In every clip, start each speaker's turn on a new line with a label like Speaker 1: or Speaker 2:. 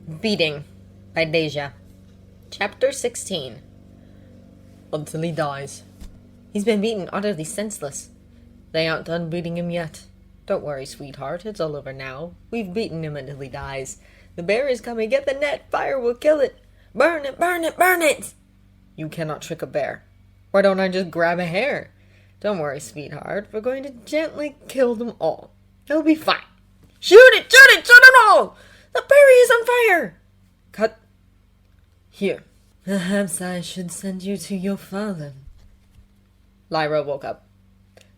Speaker 1: Beating by Deja. Chapter 16. Until he dies. He's been beaten utterly senseless. They aren't done beating him yet. Don't worry, sweetheart, it's all over now. We've beaten him until he dies. The bear is coming, get the net, fire will kill it. Burn it, burn it, burn it! You cannot trick a bear. Why don't I just grab a hair? Don't worry, sweetheart, we're going to gently kill them all. It'll be fine. Shoot it, shoot it, shoot it all! The berry is on fire! Cut. Here. Perhaps I should send you to your father. Lyra woke up.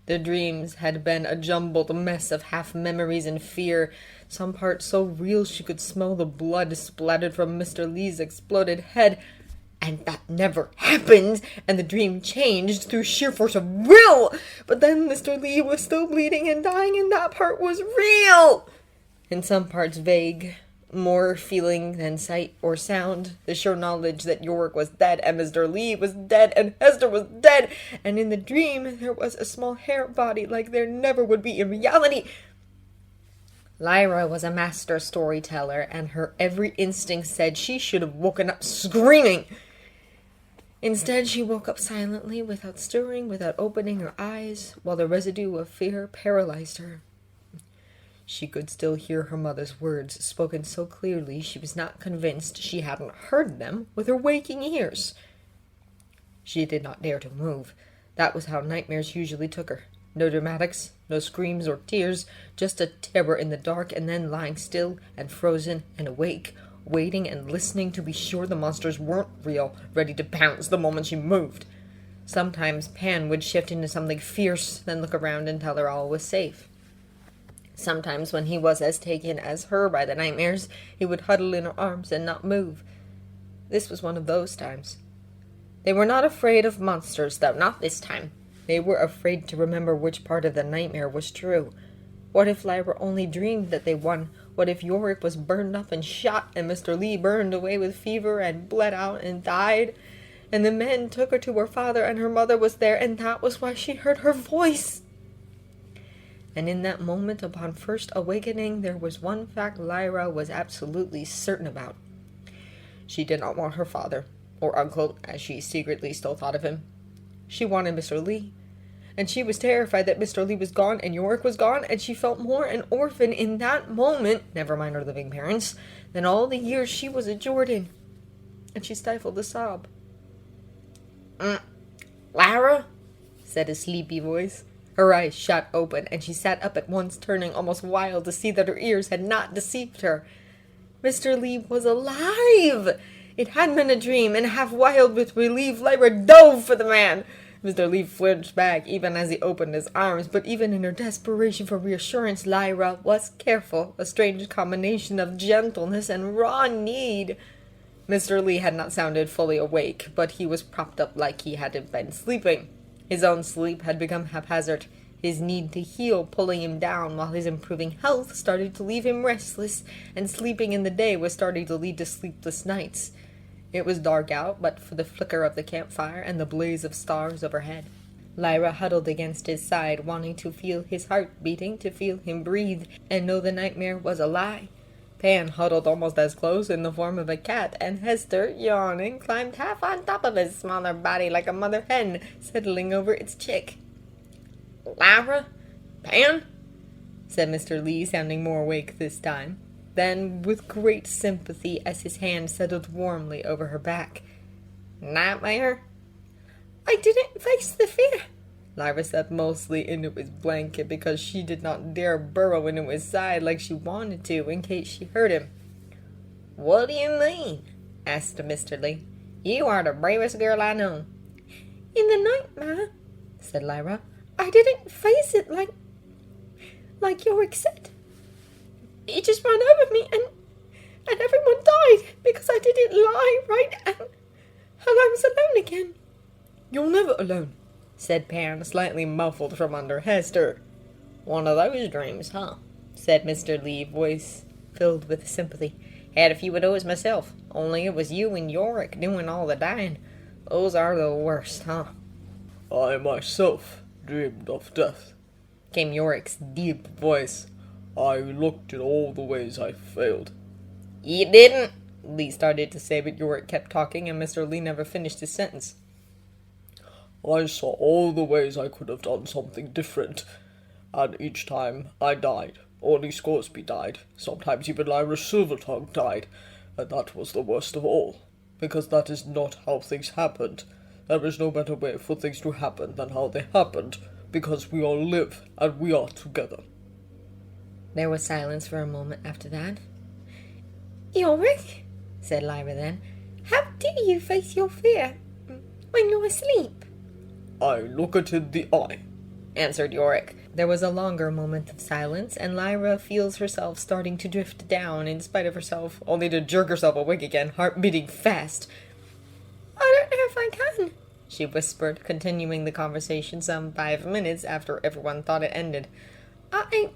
Speaker 1: The dreams had been a jumbled mess of half-memories and fear, some parts so real she could smell the blood splattered from Mr. Lee's exploded head. And that never happened, and the dream changed through sheer force of will. But then Mr. Lee was still bleeding and dying, and that part was real. In some parts vague, more feeling than sight or sound, the sure knowledge that Iorek was dead, and Mr. Lee was dead, and Hester was dead, and in the dream there was a small hair body like there never would be in reality. Lyra was a master storyteller, and her every instinct said she should have woken up screaming. Instead, she woke up silently, without stirring, without opening her eyes, while the residue of fear paralyzed her. She could still hear her mother's words, spoken so clearly she was not convinced she hadn't heard them with her waking ears. She did not dare to move. That was how nightmares usually took her. No dramatics, no screams or tears, just a terror in the dark, and then lying still and frozen and awake, waiting and listening to be sure the monsters weren't real, ready to pounce the moment she moved. Sometimes Pan would shift into something fierce, then look around and tell her all was safe. Sometimes, when he was as taken as her by the nightmares, he would huddle in her arms and not move. This was one of those times. They were not afraid of monsters, though, not this time. They were afraid to remember which part of the nightmare was true. What if Lyra only dreamed that they won? What if Iorek was burned up and shot, and Mr. Lee burned away with fever and bled out and died? And the men took her to her father, and her mother was there, and that was why she heard her voice. And in that moment, upon first awakening, there was one fact Lyra was absolutely certain about. She did not want her father, or uncle, as she secretly still thought of him. She wanted Mr. Lee, and she was terrified that Mr. Lee was gone and Iorek was gone, and she felt more an orphan in that moment, never mind her living parents, than all the years she was at Jordan. And she stifled a sob. Lyra? Said a sleepy voice. Her eyes shot open, and she sat up at once, turning almost wild to see that her ears had not deceived her. Mr. Lee was alive! It had been a dream, and half wild with relief, Lyra dove for the man. Mr. Lee flinched back even as he opened his arms, but even in her desperation for reassurance, Lyra was careful, a strange combination of gentleness and raw need. Mr. Lee had not sounded fully awake, but he was propped up like he had been sleeping. His own sleep had become haphazard, his need to heal pulling him down, while his improving health started to leave him restless, and sleeping in the day was starting to lead to sleepless nights. It was dark out, but for the flicker of the campfire and the blaze of stars overhead. Lyra huddled against his side, wanting to feel his heart beating, to feel him breathe, and know the nightmare was a lie. Pan huddled almost as close in the form of a cat, and Hester, yawning, climbed half on top of his smaller body like a mother hen settling over its chick. Lyra? Pan? Said Mr. Lee, sounding more awake this time. Then, with great sympathy, as his hand settled warmly over her back. Nightmare? I didn't face the fear. Lyra sat mostly into his blanket because she did not dare burrow into his side like she wanted to in case she hurt him. What do you mean? Asked Mr. Lee. You are the bravest girl I know. In the nightmare, said Lyra, I didn't face it like Iorek said. He just ran over me and everyone died because I didn't lie right and I was alone again. You're never alone, said Pan, slightly muffled from under Hester. One of those dreams, huh? Said Mr. Lee, voice filled with sympathy. Had a few of those myself, only it was you and Iorek doing all the dying. Those are the worst, huh? I myself dreamed of death, came Iorek's deep voice. I looked at all the ways I failed. You didn't, Lee started to say, but Iorek kept talking, and Mr. Lee never finished his sentence.
Speaker 2: I saw all the ways I could have done something different, and each time I died. Only Scoresby died. Sometimes even Lyra Silvertongue died, and that was the worst of all, because that is not how things happened. There is no better way for things to happen than how they happened, because we all live, and we are together.
Speaker 1: There was silence for a moment after that. Iorek, said Lyra then, how do you face your fear when you're asleep?
Speaker 2: I look it in the eye,
Speaker 1: answered Iorek. There was a longer moment of silence, and Lyra feels herself starting to drift down in spite of herself, only to jerk herself awake again, heart beating fast. I don't know if I can, she whispered, continuing the conversation some 5 minutes after everyone thought it ended. I ain't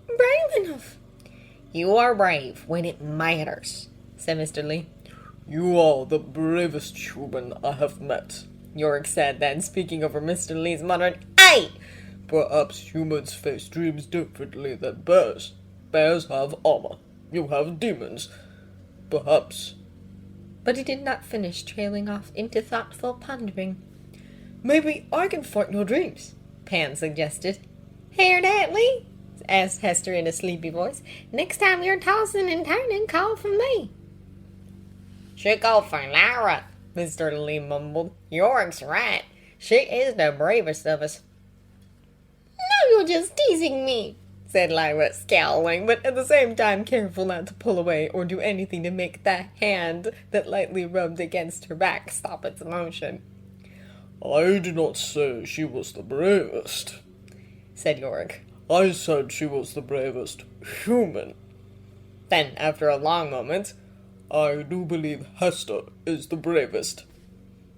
Speaker 1: brave enough. You are brave when it matters, said Mr. Lee.
Speaker 2: You are the bravest human I have met,
Speaker 1: Iorek said, then, speaking over Mr. Lee's, muttered, Aye!
Speaker 2: Perhaps humans face dreams differently than bears. Bears have armor. You have demons. Perhaps.
Speaker 1: But he did not finish, trailing off into thoughtful pondering.
Speaker 2: Maybe I can fight your dreams,
Speaker 1: Pan suggested. Hear that, Lee? Asked Hester in a sleepy voice. Next time you're tossing and turning, call for me. Should go for Lyra, Mr. Lee mumbled. Iorek's right. She is the bravest of us. No, you're just teasing me, said Lyra, scowling, but at the same time careful not to pull away or do anything to make the hand that lightly rubbed against her back stop its motion.
Speaker 2: I did not say she was the bravest,
Speaker 1: said Iorek.
Speaker 2: I said she was the bravest human.
Speaker 1: Then, after a long moment,
Speaker 2: I do believe Hester is the bravest.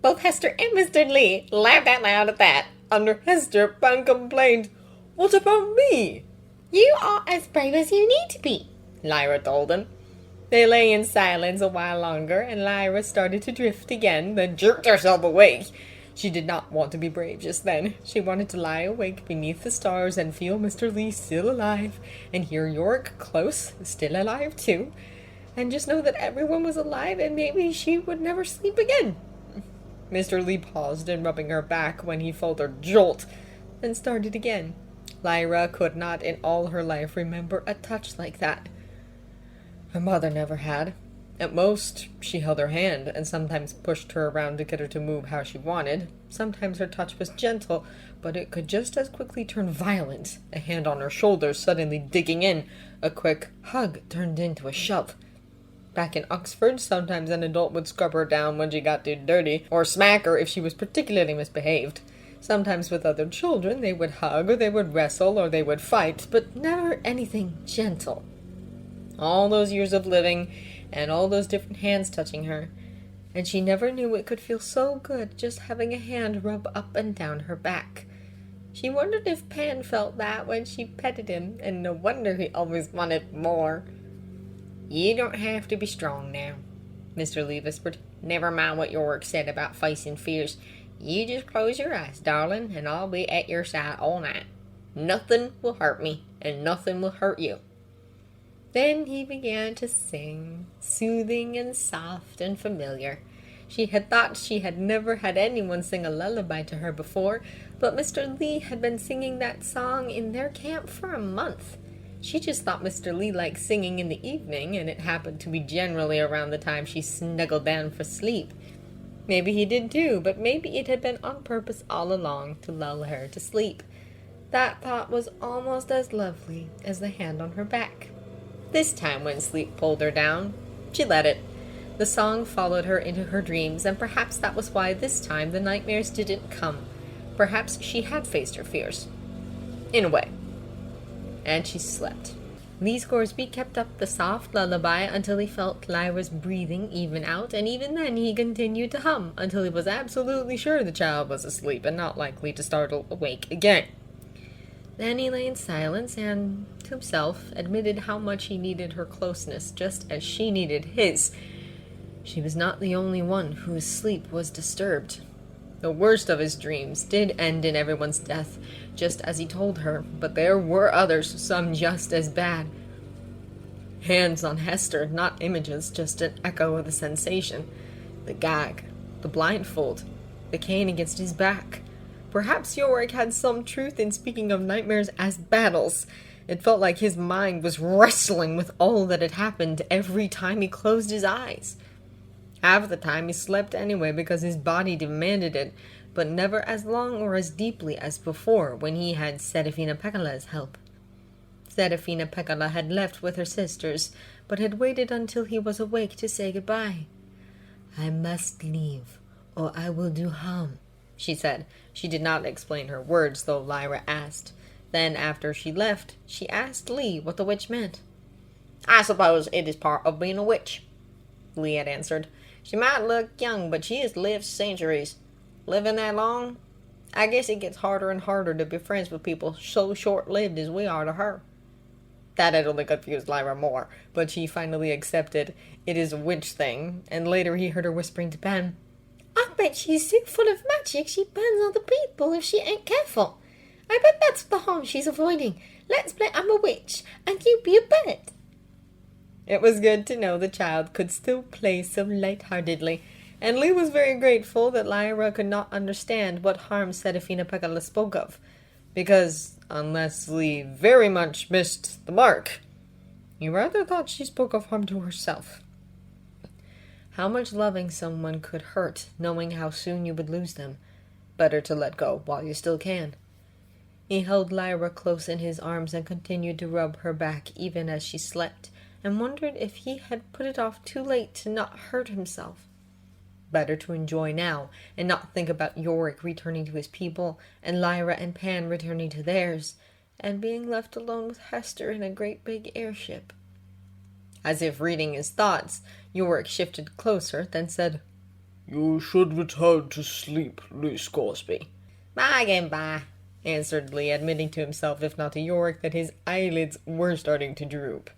Speaker 1: Both Hester and Mr. Lee laughed out loud at that. Under Hester, Pan complained, What about me? You are as brave as you need to be, Lyra told him. They lay in silence a while longer, and Lyra started to drift again, then jerked herself awake. She did not want to be brave just then. She wanted to lie awake beneath the stars and feel Mr. Lee still alive, and hear Iorek close, still alive too, and just know that everyone was alive and maybe she would never sleep again. Mr. Lee paused in rubbing her back when he felt her jolt, then started again. Lyra could not in all her life remember a touch like that. Her mother never had. At most, she held her hand and sometimes pushed her around to get her to move how she wanted. Sometimes her touch was gentle, but it could just as quickly turn violent. A hand on her shoulder suddenly digging in. A quick hug turned into a shove. Back in Oxford, sometimes an adult would scrub her down when she got too dirty, or smack her if she was particularly misbehaved. Sometimes with other children, they would hug, or they would wrestle, or they would fight, but never anything gentle. All those years of living, and all those different hands touching her, and she never knew it could feel so good just having a hand rub up and down her back. She wondered if Pan felt that when she petted him, and no wonder he always wanted more. You don't have to be strong now, Mr. Lee whispered. Never mind what Iorek said about facing fears. You just close your eyes, darling, and I'll be at your side all night. Nothing will hurt me, and nothing will hurt you. Then he began to sing, soothing and soft and familiar. She had thought she had never had anyone sing a lullaby to her before, but Mr. Lee had been singing that song in their camp for a month. She just thought Mr. Lee liked singing in the evening, and it happened to be generally around the time she snuggled down for sleep. Maybe he did too, but maybe it had been on purpose all along to lull her to sleep. That thought was almost as lovely as the hand on her back. This time when sleep pulled her down, she let it. The song followed her into her dreams, and perhaps that was why this time the nightmares didn't come. Perhaps she had faced her fears. In a way. And she slept. Lee Scoresby kept up the soft lullaby until he felt Lyra's breathing even out, and even then he continued to hum until he was absolutely sure the child was asleep and not likely to startle awake again. Then he lay in silence and, to himself, admitted how much he needed her closeness, just as she needed his. She was not the only one whose sleep was disturbed. The worst of his dreams did end in everyone's death, just as he told her, but there were others, some just as bad. Hands on Hester, not images, just an echo of the sensation. The gag, the blindfold, the cane against his back. Perhaps Iorek had some truth in speaking of nightmares as battles. It felt like his mind was wrestling with all that had happened every time he closed his eyes. Half the time he slept anyway because his body demanded it, but never as long or as deeply as before when he had Serafina Pekkala's help. Serafina Pekkala had left with her sisters, but had waited until he was awake to say goodbye. "I must leave, or I will do harm," she said. She did not explain her words, though Lyra asked. Then, after she left, she asked Lee what the witch meant. "I suppose it is part of being a witch," Lee had answered. "She might look young, but she has lived centuries. Living that long, I guess it gets harder and harder to be friends with people so short-lived as we are to her." That had only confused Lyra more, but she finally accepted it is a witch thing, and later he heard her whispering to Ben, "I bet she's so full of magic she burns other people if she ain't careful. I bet that's the harm she's avoiding. Let's play I'm a witch, and you be a bird." It was good to know the child could still play so light-heartedly, and Lee was very grateful that Lyra could not understand what harm Serafina Pekkala spoke of, because, unless Lee very much missed the mark, he rather thought she spoke of harm to herself. How much loving someone could hurt, knowing how soon you would lose them. Better to let go while you still can. He held Lyra close in his arms and continued to rub her back even as she slept, and wondered if he had put it off too late to not hurt himself. Better to enjoy now, and not think about Iorek returning to his people, and Lyra and Pan returning to theirs, and being left alone with Hester in a great big airship. As if reading his thoughts, Iorek shifted closer, then said,
Speaker 2: "You should return to sleep, Lee Scoresby."
Speaker 1: "By and by," answered Lee, admitting to himself, if not to Iorek, that his eyelids were starting to droop.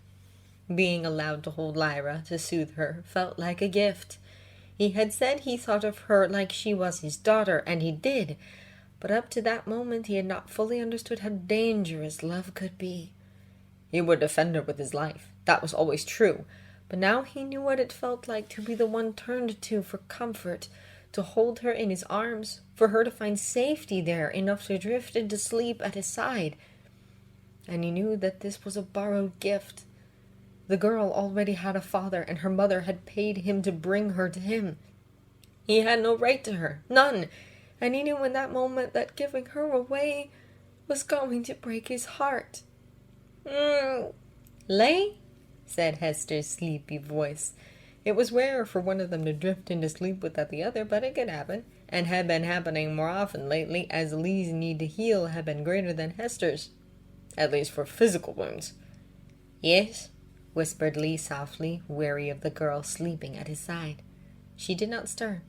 Speaker 1: Being allowed to hold Lyra, to soothe her, felt like a gift. He had said he thought of her like she was his daughter, and he did, but up to that moment he had not fully understood how dangerous love could be. He would defend her with his life, that was always true, but now he knew what it felt like to be the one turned to for comfort, to hold her in his arms, for her to find safety there enough to drift into sleep at his side. And he knew that this was a borrowed gift. The girl already had a father, and her mother had paid him to bring her to him. He had no right to her, none, and he knew in that moment that giving her away was going to break his heart. "Lay?" said Hester's sleepy voice. It was rare for one of them to drift into sleep without the other, but it could happen, and had been happening more often lately, as Lee's need to heal had been greater than Hester's, at least for physical wounds. "Yes," whispered Lee softly, wary of the girl sleeping at his side. She did not stir.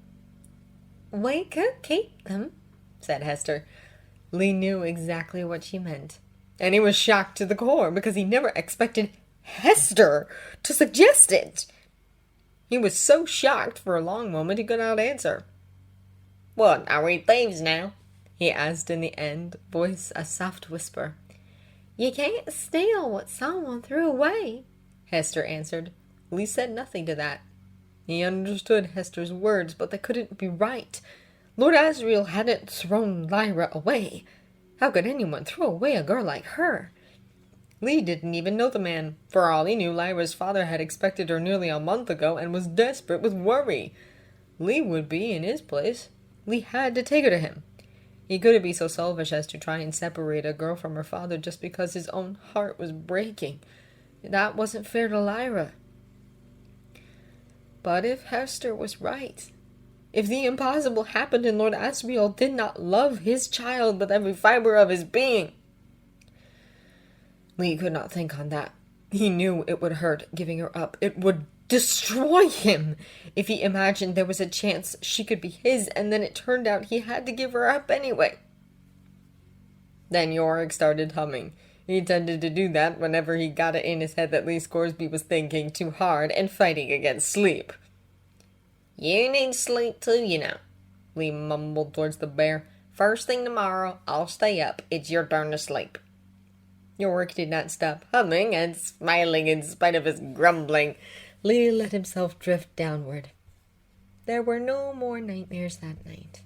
Speaker 1: "We could keep them," said Hester. Lee knew exactly what she meant, and he was shocked to the core, because he never expected Hester to suggest it. He was so shocked for a long moment he could not answer. "What, are we thieves now?" he asked in the end, voice a soft whisper. "You can't steal what someone threw away," Hester answered. Lee said nothing to that. He understood Hester's words, but they couldn't be right. Lord Asriel hadn't thrown Lyra away. How could anyone throw away a girl like her? Lee didn't even know the man. For all he knew, Lyra's father had expected her nearly a month ago and was desperate with worry. Lee would be in his place. Lee had to take her to him. He couldn't be so selfish as to try and separate a girl from her father just because his own heart was breaking. That wasn't fair to Lyra. But if Hester was right, if the impossible happened and Lord Asriel did not love his child with every fiber of his being... Lee could not think on that. He knew it would hurt giving her up. It would destroy him if he imagined there was a chance she could be his, and then it turned out he had to give her up anyway. Then Iorek started humming. He tended to do that whenever he got it in his head that Lee Scoresby was thinking too hard and fighting against sleep. "You need sleep too, you know," Lee mumbled towards the bear. "First thing tomorrow, I'll stay up. It's your turn to sleep." Iorek did not stop humming and smiling in spite of his grumbling. Lyra let himself drift downward. There were no more nightmares that night.